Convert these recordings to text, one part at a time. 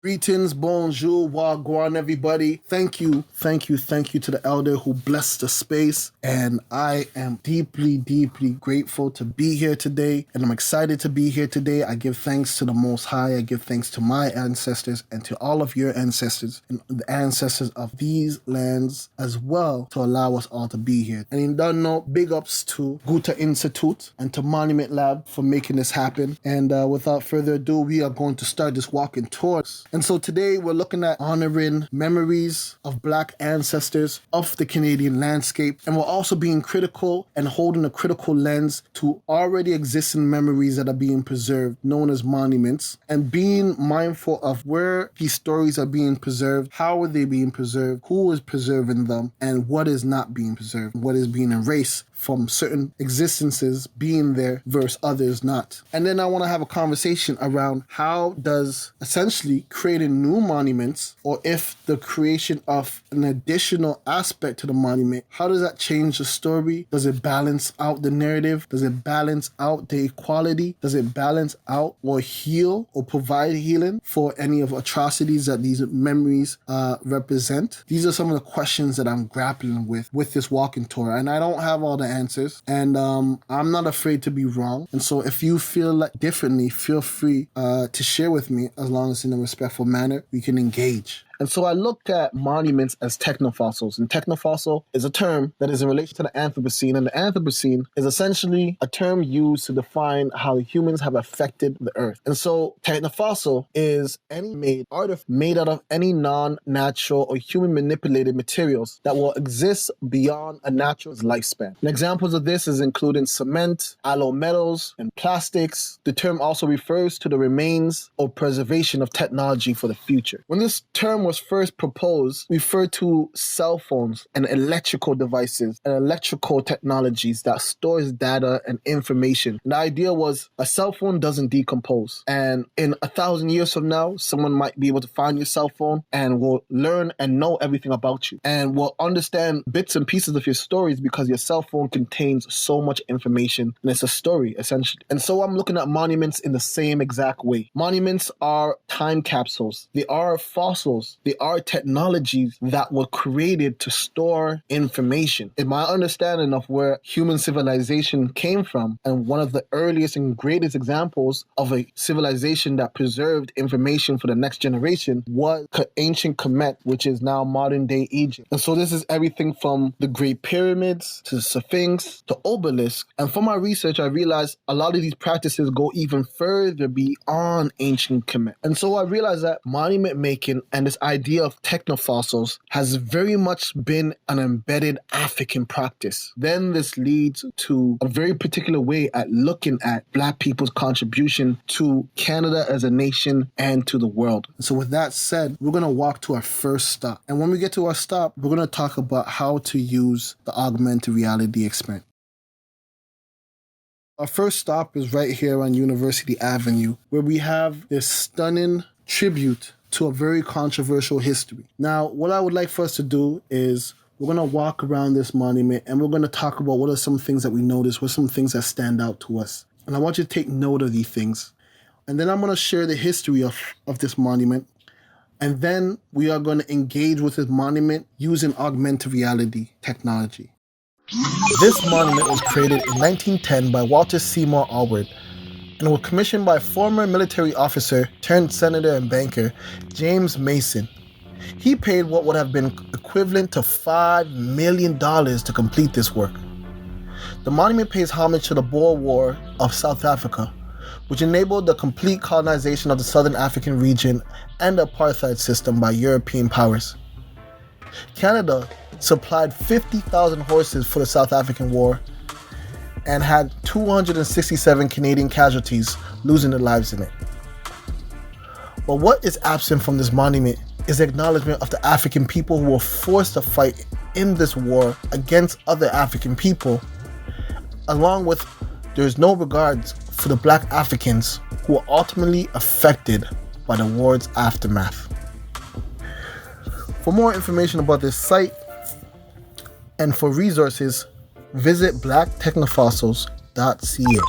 Greetings, bonjour, wagwan, everybody. Thank you to the elder who blessed the space. And I am deeply grateful to be here today. And I'm excited to be here today. I give thanks to the Most High. I give thanks to my ancestors and to all of your ancestors and the ancestors of these lands as well to allow us all to be here. And you don't know, big ups to Guta Institute and to Monument Lab for making this happen. And without further ado, we are going to start this walking tour. And so today we're looking at honoring memories of Black ancestors of the Canadian landscape. And we're also being critical and holding a critical lens to already existing memories that are being preserved, known as monuments, and being mindful of where these stories are being preserved, how are they being preserved, who is preserving them, and what is not being preserved, what is being erased from certain existences being there versus others not. And then I want to have a conversation around how does essentially creating new monuments, or if the creation of an additional aspect to the monument, how does that change the story? Does it balance out the narrative? Does it balance out the equality? Does it balance out or heal or provide healing for any of atrocities that these memories represent? These are some of the questions that I'm grappling with this walking tour, and I don't have all the answers, and I'm not afraid to be wrong. And so if you feel like differently, feel free to share with me, as long as in a respectful manner we can engage. And so I looked at monuments as technofossils. And technofossil is a term that is in relation to the Anthropocene. And the Anthropocene is essentially a term used to define how humans have affected the earth. And so technofossil is any made out of any non-natural or human manipulated materials that will exist beyond a natural lifespan. And examples of this is including cement, alloy metals, and plastics. The term also refers to the remains or preservation of technology for the future. When this term was first proposed, referred to cell phones and electrical devices and electrical technologies that stores data and information. And the idea was a cell phone doesn't decompose. And in 1,000 years from now, someone might be able to find your cell phone and will learn and know everything about you and will understand bits and pieces of your stories because your cell phone contains so much information and it's a story essentially. And so I'm looking at monuments in the same exact way. Monuments are time capsules. They are fossils. They are technologies that were created to store information. In my understanding of where human civilization came from, and one of the earliest and greatest examples of a civilization that preserved information for the next generation was ancient Kemet, which is now modern day Egypt. And so this is everything from the Great Pyramids to the Sphinx to obelisk. And from my research, I realized a lot of these practices go even further beyond ancient Kemet. And so I realized that monument making and this idea of technofossils has very much been an embedded African practice. Then this leads to a very particular way at looking at Black people's contribution to Canada as a nation and to the world. So with that said, we're going to walk to our first stop. And when we get to our stop, we're going to talk about how to use the augmented reality experience. Our first stop is right here on University Avenue, where we have this stunning tribute to a very controversial history. Now, what I would like for us to do is we're going to walk around this monument and we're going to talk about what are some things that we notice, what are some things that stand out to us. And I want you to take note of these things. And then I'm going to share the history of this monument. And then we are going to engage with this monument using augmented reality technology. This monument was created in 1910 by Walter Seymour Allward and was commissioned by former military officer turned senator and banker James Mason. He paid what would have been equivalent to $5 million to complete this work. The monument pays homage to the Boer War of South Africa, which enabled the complete colonization of the Southern African region and the apartheid system by European powers. Canada supplied 50,000 horses for the South African War and had 267 Canadian casualties, losing their lives in it. But what is absent from this monument is the acknowledgement of the African people who were forced to fight in this war against other African people, along with there's no regards for the Black Africans who were ultimately affected by the war's aftermath. For more information about this site and for resources, visit blacktechnofossils.ca.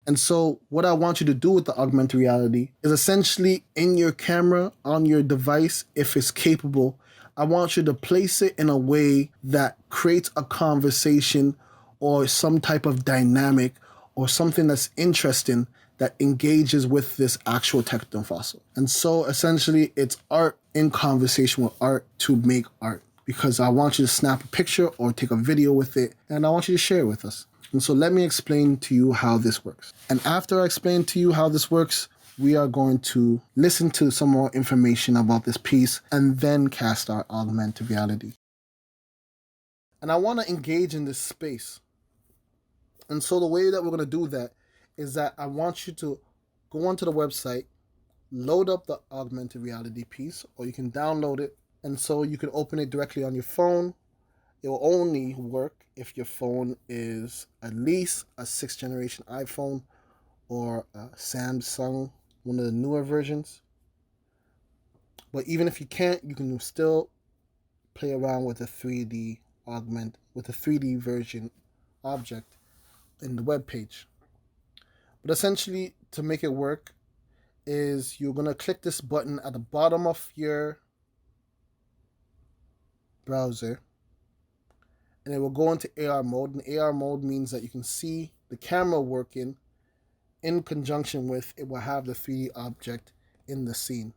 And so, what I want you to do with the augmented reality is essentially in your camera on your device, if it's capable, I want you to place it in a way that creates a conversation or some type of dynamic or something that's interesting that engages with this actual technofossil. And so, essentially, it's art in conversation with art to make art, because I want you to snap a picture or take a video with it, and I want you to share it with us. And so let me explain to you how this works. And after I explain to you how this works, we are going to listen to some more information about this piece and then cast our augmented reality. And I want to engage in this space. And so the way that we're going to do that is that I want you to go onto the website, load up the augmented reality piece, or you can download it. And so you can open it directly on your phone. It will only work if your phone is at least a 6th generation iPhone or a Samsung, one of the newer versions. But even if you can't, you can still play around with a 3D with a 3D version object in the web page. But essentially, to make it work, is you're going to click this button at the bottom of your browser, and it will go into AR mode. And AR mode means that you can see the camera working in conjunction with it will have the 3D object in the scene.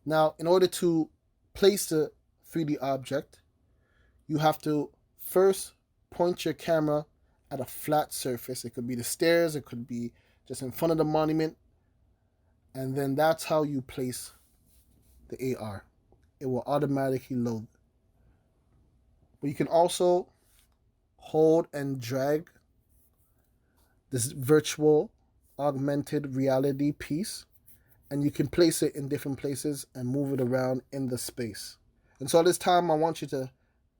Now, in order to place the 3D object, you have to first point your camera at a flat surface. It could be the stairs, it could be just in front of the monument, and then that's how you place the AR. It will automatically load. But you can also hold and drag this virtual augmented reality piece, and you can place it in different places and move it around in the space. And so at this time, I want you to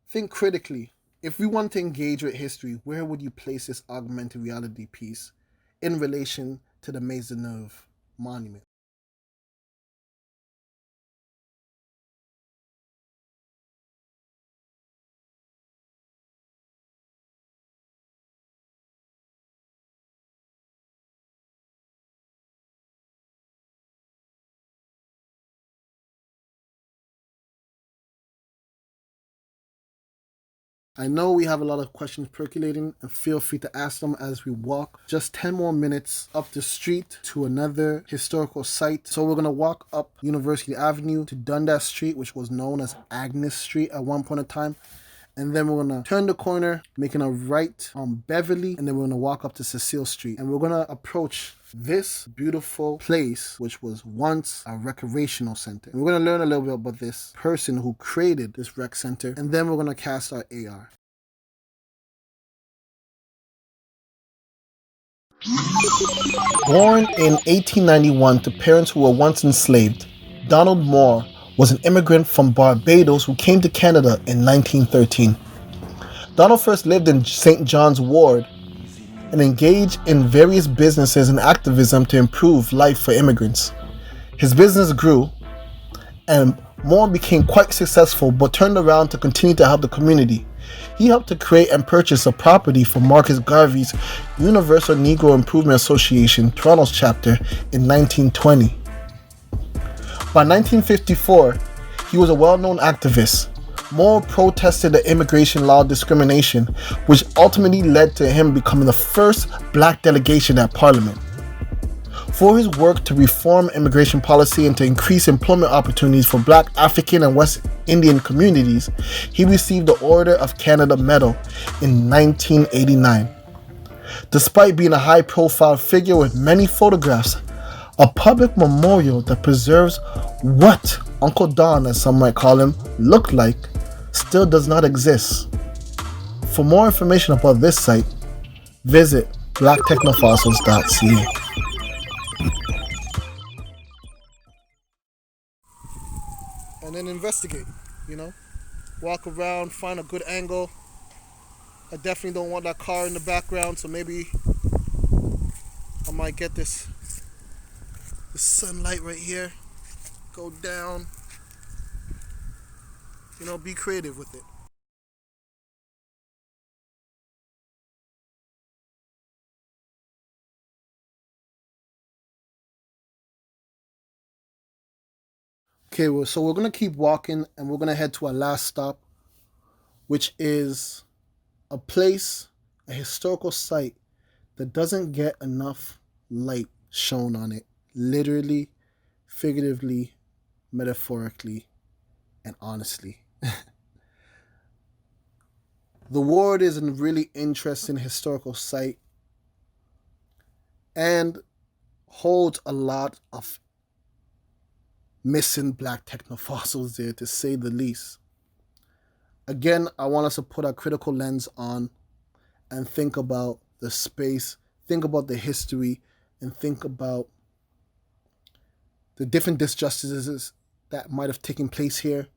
think critically. If we want to engage with history, where would you place this augmented reality piece in relation to the Maisonneuve monument? I know we have a lot of questions percolating, and feel free to ask them as we walk just 10 more minutes up the street to another historical site. So we're going to walk up University Avenue to Dundas Street, which was known as Agnes Street at one point in time. And then we're going to turn the corner, making a right on Beverly, and then we're going to walk up to Cecile Street. And we're going to approach this beautiful place, which was once a recreational center. And we're going to learn a little bit about this person who created this rec center, and then we're going to cast our AR. Born in 1891 to parents who were once enslaved, Donald Moore was an immigrant from Barbados who came to Canada in 1913. Donald first lived in St. John's Ward and engaged in various businesses and activism to improve life for immigrants. His business grew, and Moore became quite successful, but turned around to continue to help the community. He helped to create and purchase a property for Marcus Garvey's Universal Negro Improvement Association, Toronto's chapter, in 1920. By 1954, he was a well-known activist. Moore protested the immigration law discrimination, which ultimately led to him becoming the first black delegation at Parliament. For his work to reform immigration policy and to increase employment opportunities for black African and West Indian communities, he received the Order of Canada Medal in 1989. Despite being a high-profile figure with many photographs, a public memorial that preserves what Uncle Don, as some might call him, looked like still does not exist. For more information about this site, visit blacktechnofossils.ca. And then investigate, walk around, find a good angle. I definitely don't want that car in the background, so maybe I might get this sunlight right here, go down, be creative with it. Okay, so we're going to keep walking and we're going to head to our last stop, which is a place, a historical site that doesn't get enough light shown on it, literally, figuratively, metaphorically, and honestly. The ward is a really interesting historical site and holds a lot of missing black technofossils there, to say the least. Again, I want us to put a critical lens on and think about the space, think about the history, and think about the different disjustices that might have taken place here,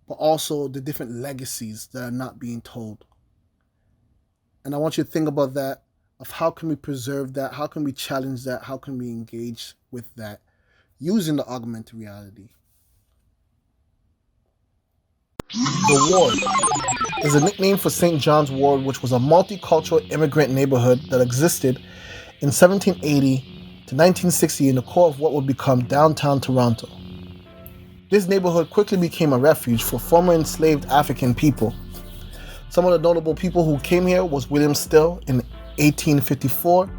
but also the different legacies that are not being told. And I want you to think about that, of how can we preserve that, how can we challenge that, how can we engage with that using the augmented reality. The Ward is a nickname for St. John's Ward, which was a multicultural immigrant neighborhood that existed in 1780 to 1960 in the core of what would become downtown Toronto. This neighborhood quickly became a refuge for former enslaved African people. Some of the notable people who came here was William Still in 1854,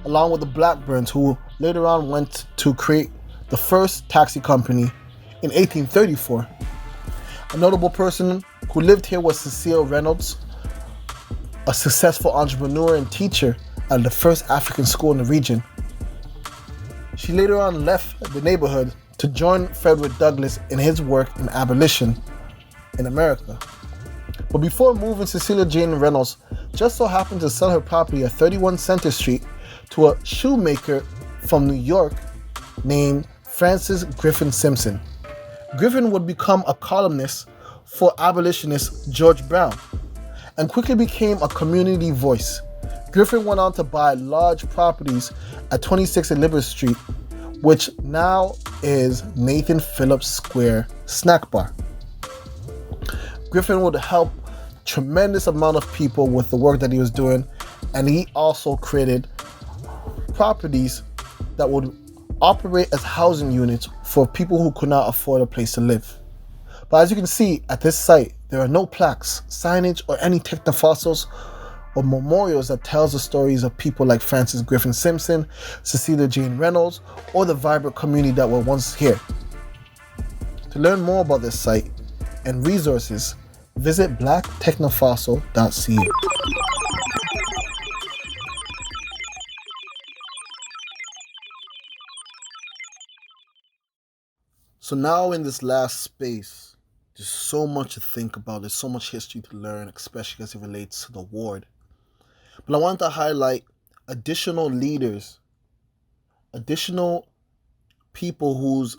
along with the Blackburns, who later on went to create the first taxi company in 1834. A notable person who lived here was Cecile Reynolds, a successful entrepreneur and teacher at the first African school in the region. She later on left the neighborhood to join Frederick Douglass in his work in abolition in America. But before moving, Cecilia Jane Reynolds just so happened to sell her property at 31 Center Street to a shoemaker from New York named Francis Griffin Simpson. Griffin would become a columnist for abolitionist George Brown and quickly became a community voice. Griffin went on to buy large properties at 26 Elizabeth Street, which now is Nathan Phillips Square Snack Bar. Griffin would help tremendous amount of people with the work that he was doing, and he also created properties that would operate as housing units for people who could not afford a place to live. But as you can see at this site, there are no plaques, signage, or any technofossils or memorials that tells the stories of people like Francis Griffin Simpson, Cecilia Jane Reynolds, or the vibrant community that were once here. To learn more about this site and resources, visit blacktechnofossil.ca. So now in this last space, there's so much to think about, there's so much history to learn, especially as it relates to the ward. But I want to highlight additional leaders, additional people who's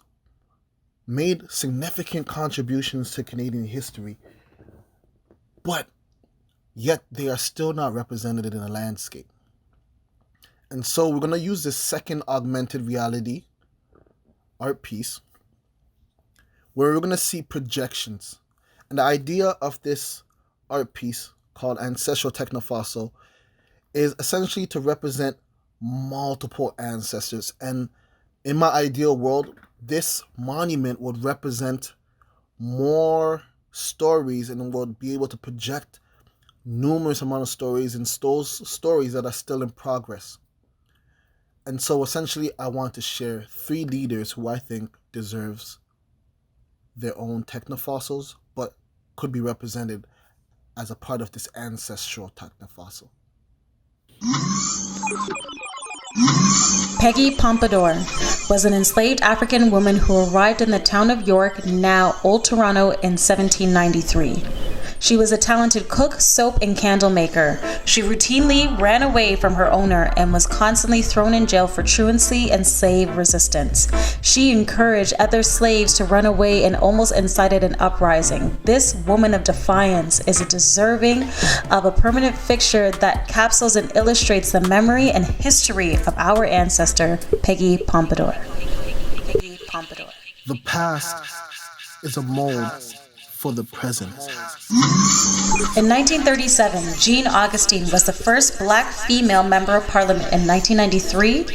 made significant contributions to Canadian history, but yet they are still not represented in the landscape. And so we're going to use this second augmented reality art piece where we're going to see projections. And the idea of this art piece called Ancestral Technofossil is essentially to represent multiple ancestors. And in my ideal world, this monument would represent more stories and would be able to project numerous amount of stories and those stories that are still in progress. And so essentially I want to share 3 leaders who I think deserves their own technofossils, but could be represented as a part of this ancestral technofossil. Peggy Pompadour was an enslaved African woman who arrived in the town of York, now Old Toronto, in 1793. She was a talented cook, soap, and candle maker. She routinely ran away from her owner and was constantly thrown in jail for truancy and slave resistance. She encouraged other slaves to run away and almost incited an uprising. This woman of defiance is deserving of a permanent fixture that capsules and illustrates the memory and history of our ancestor, Peggy Pompadour. Peggy Pompadour. The past is a mold for the present. In 1937, Jean Augustine was the first black female member of parliament in 1993,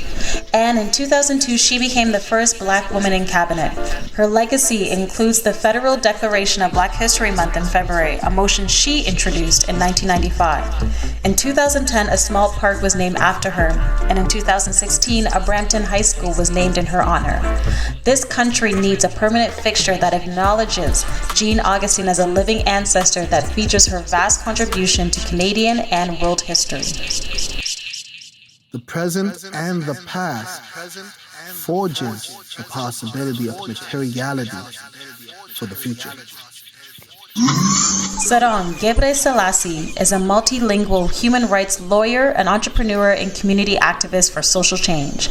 and in 2002 she became the first black woman in cabinet. Her legacy includes the Federal Declaration of Black History Month in February, a motion she introduced in 1995. In 2010, a small park was named after her, and in 2016, a Brampton High School was named in her honor. This country needs a permanent fixture that acknowledges Jean Augustine as a living ancestor that features her vast contribution to Canadian and world history. The present and the past forges the possibility of materiality for the future. Sarang Gebre Selassie is a multilingual human rights lawyer, an entrepreneur, and community activist for social change.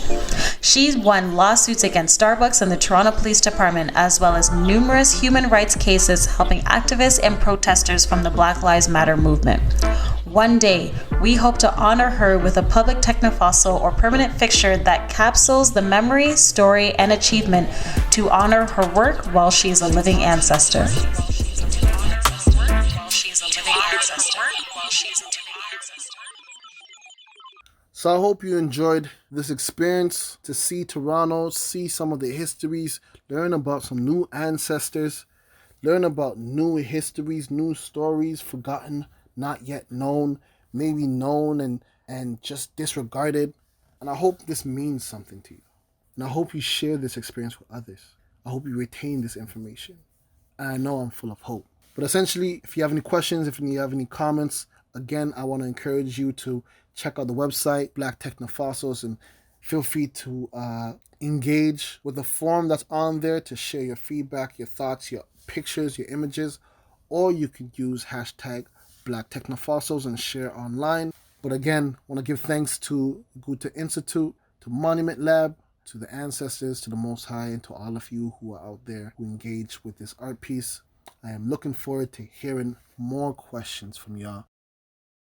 She's won lawsuits against Starbucks and the Toronto Police Department, as well as numerous human rights cases helping activists and protesters from the Black Lives Matter movement. One day, we hope to honor her with a public technofossil or permanent fixture that capsules the memory, story, and achievement to honor her work while she is a living ancestor. So I hope you enjoyed this experience to see Toronto, see some of the histories, learn about some new ancestors, learn about new histories, new stories, forgotten, not yet known, maybe known and just disregarded. And I hope this means something to you. And I hope you share this experience with others. I hope you retain this information. And I know I'm full of hope. But essentially, if you have any questions, if you have any comments, again, I want to encourage you to check out the website, Black Technofossils, and feel free to engage with the form that's on there to share your feedback, your thoughts, your pictures, your images, or you can use hashtag Black Technofossils and share online. But again, I want to give thanks to Goethe Institute, to Monument Lab, to the ancestors, to the Most High, and to all of you who are out there who engage with this art piece. I am looking forward to hearing more questions from y'all.